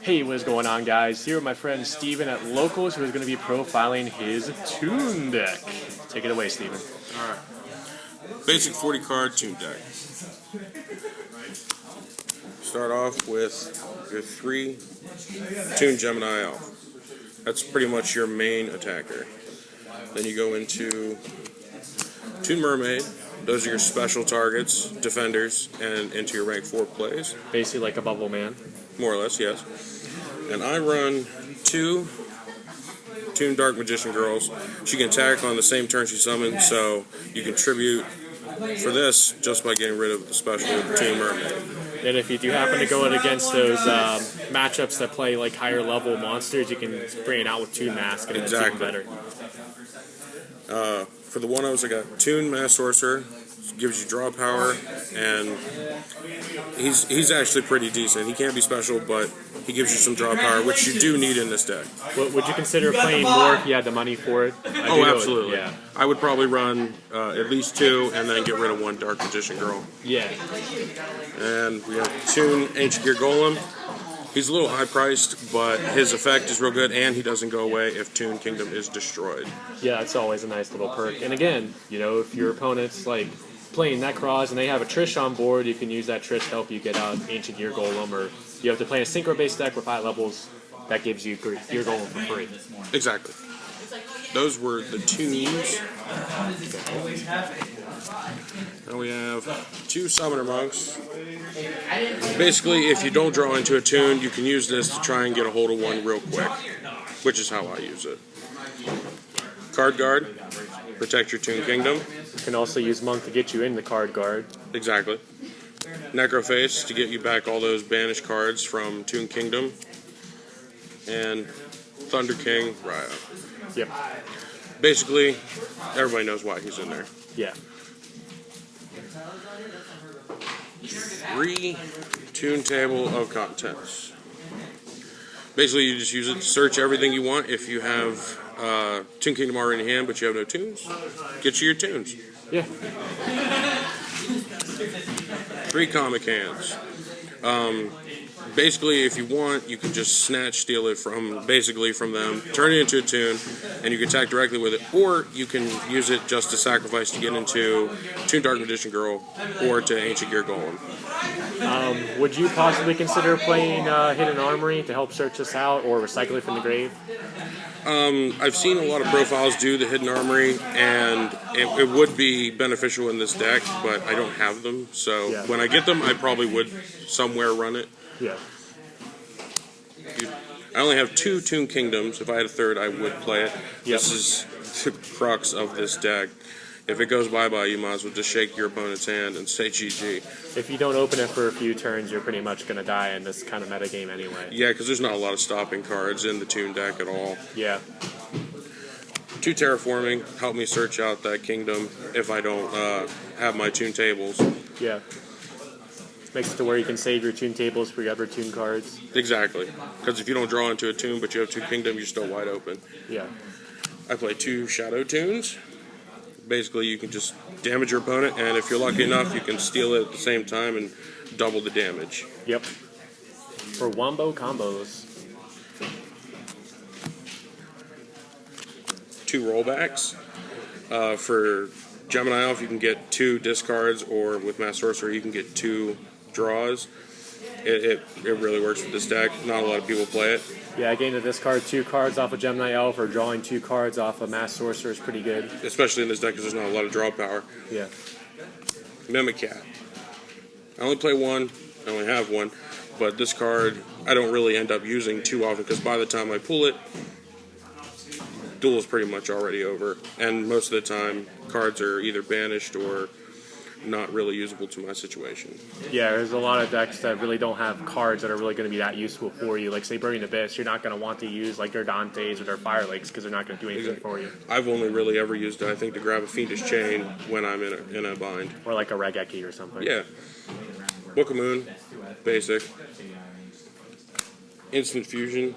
Hey, what is going on, guys? Here with my friend Steven at Locals, who is going to be profiling his Toon deck. Take it away, Steven. Alright. Basic 40 card Toon deck. Start off with your 3 Toon Gemini Elf. That's pretty much your main attacker. Then you go into Toon Mermaid. Those are your special targets, defenders, and into your rank 4 plays. Basically like a bubble man. More or less, yes. And I run 2 Toon Dark Magician Girls. She can attack on the same turn she summons, so you contribute for this just by getting rid of the special Toon Mermaid. And if you do happen to go against those matchups that play like higher level monsters, you can bring it out with Toon Mask, and Exactly. it's even better. For the one-ofs, I got Toon Mass Sorcerer. Gives you draw power, and he's actually pretty decent. He can't be special, but he gives you some draw power, which you do need in this deck. Would you consider playing more if you had the money for it? Oh, absolutely. Yeah. I would probably run at least 2, and then get rid of 1 Dark Magician Girl. Yeah. And we have Toon Ancient Gear Golem. He's a little high-priced, but his effect is real good, and he doesn't go away if Toon Kingdom is destroyed. Yeah, it's always a nice little perk. And again, you know, if your opponent's like playing Necroz and they have a Trish on board, you can use that Trish to help you get out Ancient Gear Golem, or you have to play a Synchro-based deck with high levels, that gives you Gear Golem for free. Exactly. Those were the Toons. Now we have 2 Summoner Monks. Basically, if you don't draw into a Toon, you can use this to try and get a hold of one real quick, which is how I use it. Card Guard, protect your Toon Kingdom. You can also use Monk to get you in the Card Guard. Exactly. Necroface to get you back all those banished cards from Toon Kingdom. And Thunder King, Riot. Yep. Basically, everybody knows why he's in there. Yeah. 3 Toon Table of Contents. Basically, you just use it to search everything you want. If you have Toon Kingdom already in hand, but you have no Toons, get you your Toons. Yeah. 3 Comic Hands. Basically, if you want, you can just steal it from them, turn it into a Toon, and you can attack directly with it, or you can use it just to sacrifice to get into Toon Dark Magician Girl or to Ancient Gear Golem. Would you possibly consider playing Hidden Armory to help search this out, or Recycle It from the Grave? I've seen a lot of profiles do the Hidden Armory, and it would be beneficial in this deck, but I don't have them, so Yeah. when I get them, I probably would somewhere run it. Yeah. I only have 2 Toon Kingdoms. If I had a third, I would play it. Yep. This is the crux of this deck. If it goes bye-bye, you might as well just shake your opponent's hand and say GG. If you don't open it for a few turns, you're pretty much going to die in this kind of metagame anyway. Yeah, because there's not a lot of stopping cards in the Toon deck at all. Yeah. 2 Terraforming, help me search out that kingdom if I don't have my Toon tables. Yeah. Makes it to where you can save your Toon tables for your other Toon cards. Exactly. Because if you don't draw into a Toon, but you have 2 Kingdom, you're still wide open. Yeah. I play 2 Shadow Toons. Basically, you can just damage your opponent, and if you're lucky enough, you can steal it at the same time and double the damage. Yep. For wombo combos. 2 rollbacks. For Gemini Elf, you can get 2 discards, or with Mass Sorcerer, you can get 2 draws. It really works with this deck. Not a lot of people play it. Yeah, getting to discard 2 cards off of Gemini Elf or drawing 2 cards off of Mass Sorcerer is pretty good. Especially in this deck because there's not a lot of draw power. Yeah. Mimic Cat. I only play 1. I only have 1. But this card, I don't really end up using too often because by the time I pull it, duel is pretty much already over. And most of the time, cards are either banished or not really usable to my situation. Yeah, there's a lot of decks that really don't have cards that are really going to be that useful for you. Like, say, Burning Abyss, you're not going to want to use, like, their Dantes or their Fire Lakes because they're not going to do anything for you. I've only really ever used it, I think, to grab a Fiendish Chain when I'm in a bind. Or, like, a Regeki or something. Yeah. Book of Moon, basic. Instant Fusion.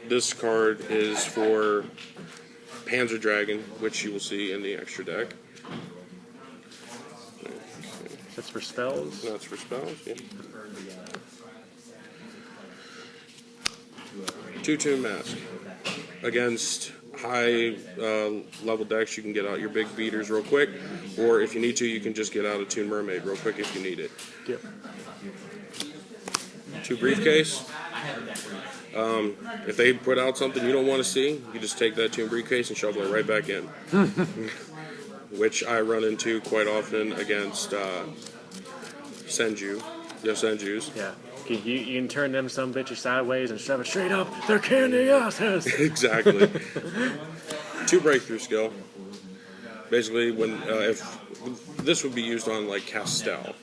This card is for Panzer Dragon, which you will see in the extra deck. That's for spells? That's for spells, yeah. Toon Mask. Against high level decks, you can get out your big beaters real quick, or if you need to, you can just get out a Toon Mermaid real quick if you need it. Yep. 2 briefcase. If they put out something you don't want to see, you just take that Toon briefcase and shovel it right back in. Which I run into quite often against Senju. Senjus. Yeah. You can turn them some bitches sideways and shove it straight up their candy asses. Exactly. 2 breakthrough skill. Basically, when if this would be used on like Castel,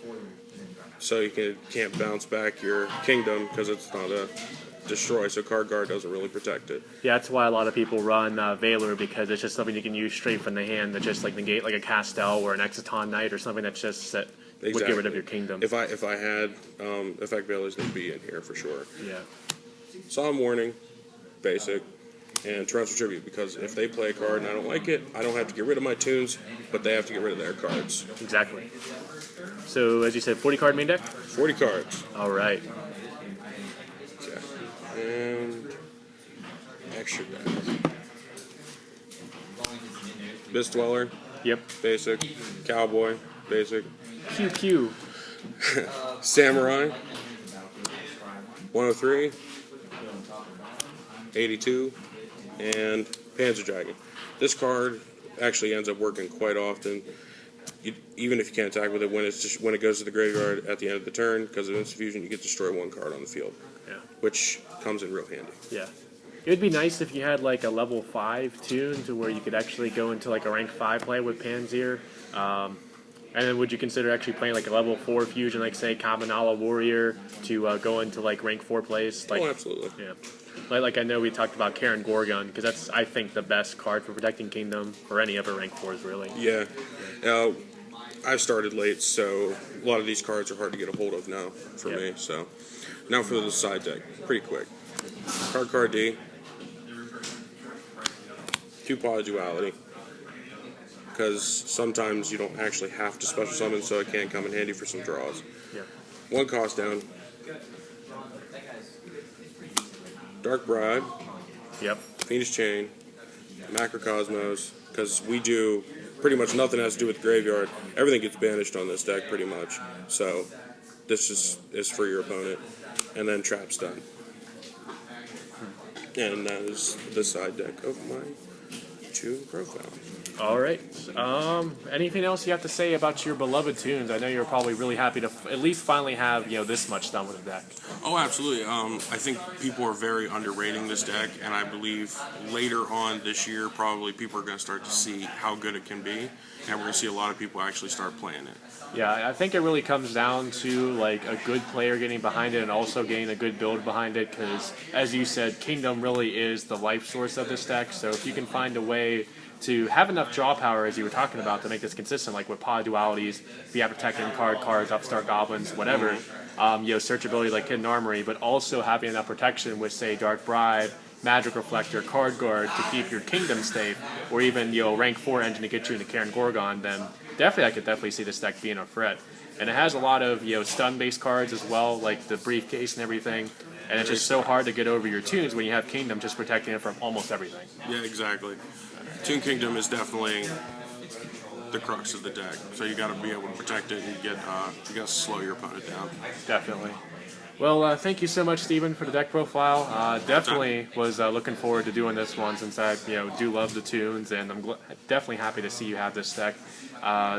so you can't bounce back your kingdom because it's not a destroy, so card guard doesn't really protect it. Yeah, that's why a lot of people run Valor, because it's just something you can use straight from the hand that just like negate like a Castel or an Exciton Knight or something that's just set. Exactly. Would get rid of your kingdom. If I had effect Valors, they'd be in here for sure. Yeah. Solemn Warning, basic, and Torrential Tribute, because if they play a card and I don't like it, I don't have to get rid of my tunes, but they have to get rid of their cards. Exactly. So, as you said, 40 card main deck? 40 cards. All right. Okay. And extra deck. Abyss Dweller. Yep. Basic. Cowboy. Basic. QQ. Samurai. 103. 82. And Panzer Dragon. This card actually ends up working quite often. Even if you can't attack with it, when it goes to the graveyard at the end of the turn, because of instant fusion, you get to destroy 1 card on the field. Yeah. Which comes in real handy. Yeah. It would be nice if you had like a level 5 tune to where you could actually go into like a rank 5 play with Panzer. And then would you consider actually playing like a level 4 fusion, like say Kaminala Warrior, to go into like rank 4 plays? Like, oh, absolutely. Yeah. Like I know we talked about Karen Gorgon, because that's, I think, the best card for protecting Kingdom, or any other rank 4s, really. Yeah. I started late, so a lot of these cards are hard to get a hold of now for me. So now for the side deck, pretty quick. Card D. 2 Polyduality. Because sometimes you don't actually have to special summon, so it can come in handy for some draws. Yeah. 1 cost down. Dark Bride. Yep. Phoenix Chain. Macrocosmos. Because we do pretty much nothing has to do with the graveyard. Everything gets banished on this deck pretty much. So this is for your opponent. And then Trap's done. And that is the side deck of my Toon profile. All right. Anything else you have to say about your beloved tunes? I know you're probably really happy to at least finally have this much done with the deck. Oh, absolutely. I think people are very underrating this deck, and I believe later on this year, probably people are going to start to see how good it can be, and we're going to see a lot of people actually start playing it. Yeah, I think it really comes down to like a good player getting behind it and also getting a good build behind it, because as you said, Kingdom really is the life source of this deck. So if you can find a way to have enough draw power, as you were talking about, to make this consistent, like with pod dualities, if you have protecting cards, upstart goblins, whatever, searchability like Hidden Armory, but also having enough protection with, say, Dark Bribe, Magic Reflector, Card Guard to keep your Kingdom safe, or even rank 4 engine to get you into Karen Gorgon, then I could definitely see this deck being a threat. And it has a lot of stun-based cards as well, like the briefcase and everything. And it's just so hard to get over your tunes when you have Kingdom just protecting it from almost everything. Yeah, exactly. Toon Kingdom is definitely the crux of the deck, so you got to be able to protect it and you got to slow your opponent down. Definitely. Well, thank you so much, Steven, for the deck profile. Definitely was looking forward to doing this one, since I do love the tunes, and I'm definitely happy to see you have this deck.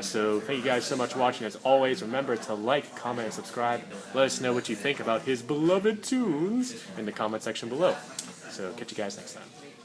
So thank you guys so much for watching. As always, remember to like, comment, and subscribe. Let us know what you think about his beloved tunes in the comment section below. So catch you guys next time.